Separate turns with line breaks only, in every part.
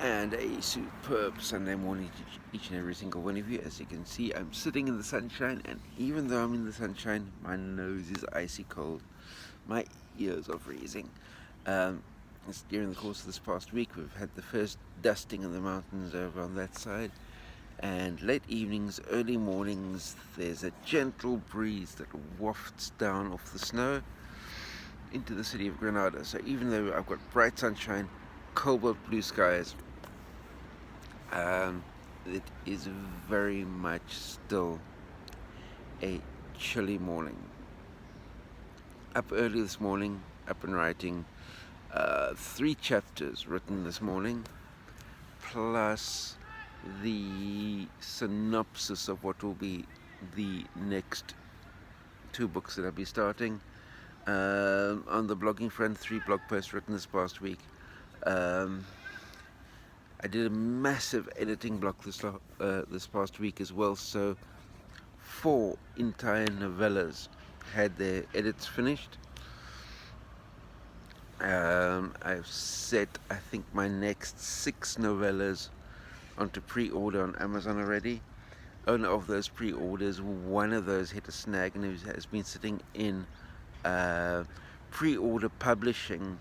And a superb Sunday morning to each and every single one of you. As you can see, I'm sitting in the sunshine, and even though I'm in the sunshine, my nose is icy cold. My ears are freezing. Um, During the course of this past week, we've had the first dusting in the mountains over on that side, and late evenings, early mornings, there's a gentle breeze that wafts down off the snow into the city of Granada. So even though I've got bright sunshine, cobalt blue skies, Um, it is very much still a chilly morning. Up early this morning, up and writing 3 chapters written this morning, plus the synopsis of what will be the next 2 books that I'll be starting. On the blogging front, 3 blog posts written this past week. Um, I did a massive editing block this past week as well, so 4 entire novellas had their edits finished. I've set, I think, my next 6 novellas onto pre-order on Amazon already. Owner of those pre-orders, one of those hit a snag and it has been sitting in pre-order publishing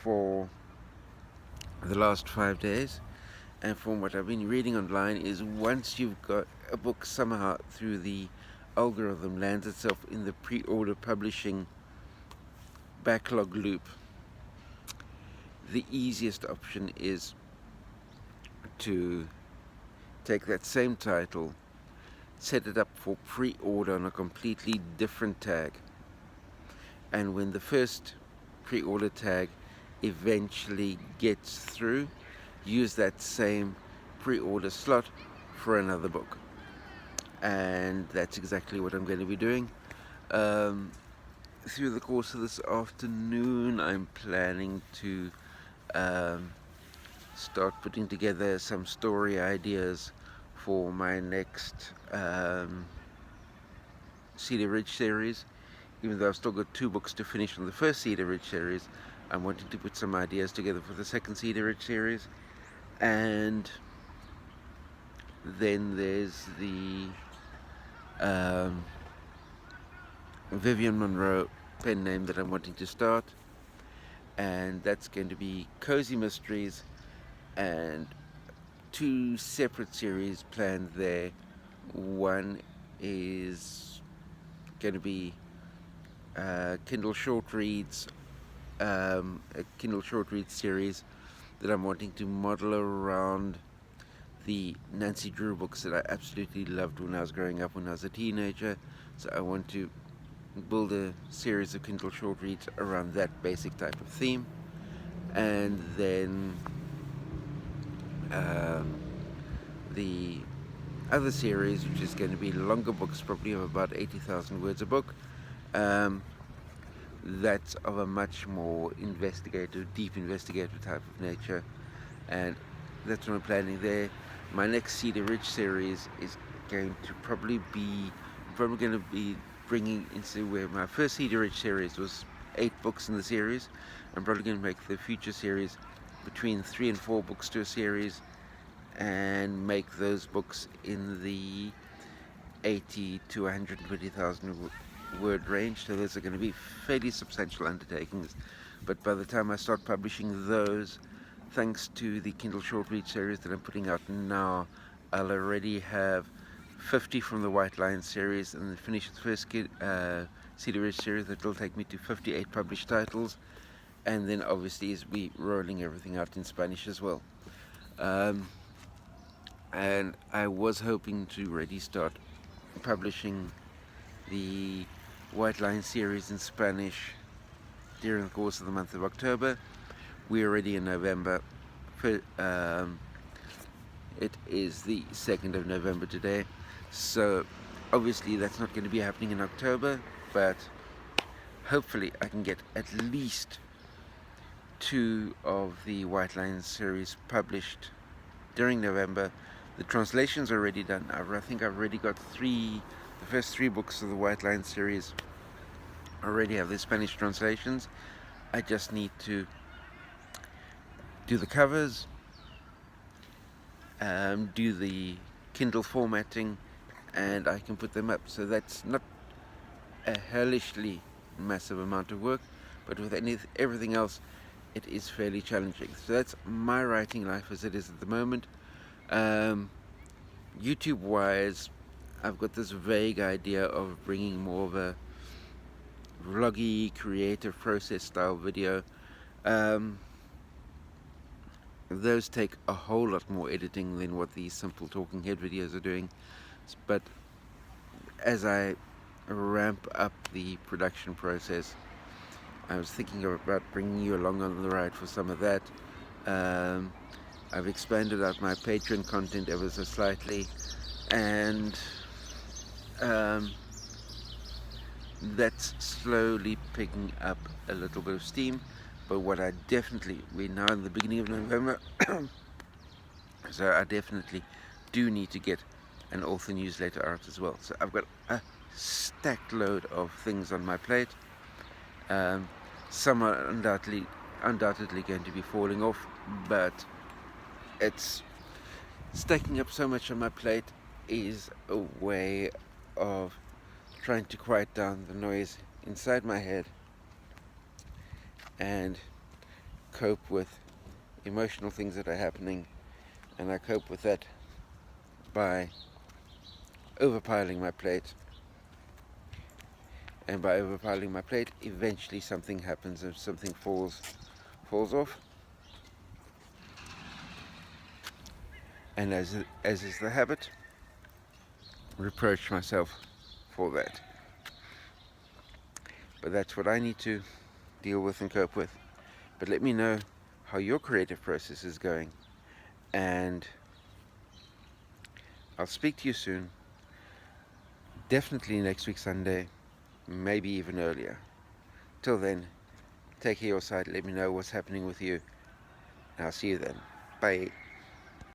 for the last 5 days. And from what I've been reading online is once you've got a book somehow through the algorithm lands itself in the pre-order publishing backlog loop, the easiest option is to take that same title, set it up for pre-order on a completely different tag, and when the first pre-order tag eventually gets through, use that same pre-order slot for another book. And that's exactly what I'm going to be doing. Through the course of this afternoon, I'm planning to start putting together some story ideas for my next Cedar Ridge series. Even though I've still got 2 books to finish on the first Cedar Ridge series, I'm wanting to put some ideas together for the second Cedar Ridge series. And then there's the Vivian Monroe pen name that I'm wanting to start, and that's going to be Cozy Mysteries, and 2 separate series planned there. One is going to be Kindle short reads, a Kindle short read series that I'm wanting to model around the Nancy Drew books that I absolutely loved when I was growing up, when I was a teenager. So I want to build a series of Kindle short reads around that basic type of theme. And then the other series, which is going to be longer books, probably of about 80,000 words a book, that's of a much more deep investigative type of nature, and that's what I'm planning there. My next Cedar Ridge series is going to probably be bringing into where my first Cedar Ridge series was 8 books in the series. I'm probably going to make the future series between 3 and 4 books to a series, and make those books in the 80 to 120,000 word range. So those are going to be fairly substantial undertakings, but by the time I start publishing those, thanks to the Kindle short read series that I'm putting out now, I'll already have 50 from the White Lion series, and then finish the first Cedar Ridge series. That will take me to 58 published titles, and then obviously is be rolling everything out in Spanish as well. And I was hoping to already start publishing the White Line series in Spanish during the course of the month of October. We're already in November. It is the 2nd of November today, so obviously that's not going to be happening in October, but hopefully I can get at least 2 of the White Line series published during November. The translation's already done. I think I've already got the first 3 books of the White Line series already have their Spanish translations. I just need to do the covers, do the Kindle formatting, and I can put them up. So that's not a hellishly massive amount of work, but with everything else, it is fairly challenging. So that's my writing life as it is at the moment. YouTube wise, I've got this vague idea of bringing more of a vloggy, creative process style video. Those take a whole lot more editing than what these simple talking head videos are doing. But as I ramp up the production process, I was thinking about bringing you along on the ride for some of that. I've expanded out my Patreon content ever so slightly, and that's slowly picking up a little bit of steam. But what we're now in the beginning of November, so I definitely do need to get an author newsletter out as well. So I've got a stacked load of things on my plate. Some are undoubtedly going to be falling off, but it's stacking up so much on my plate is a way of trying to quiet down the noise inside my head and cope with emotional things that are happening. And I cope with that by overpiling my plate. And by overpiling my plate, eventually something happens and something falls off. And as is the habit, reproach myself for that. But that's what I need to deal with and cope with. But let me know how your creative process is going, and I'll speak to you soon. Definitely next week Sunday, maybe even earlier. Till then, take care of your side. Let me know what's happening with you, and I'll see you then. Bye.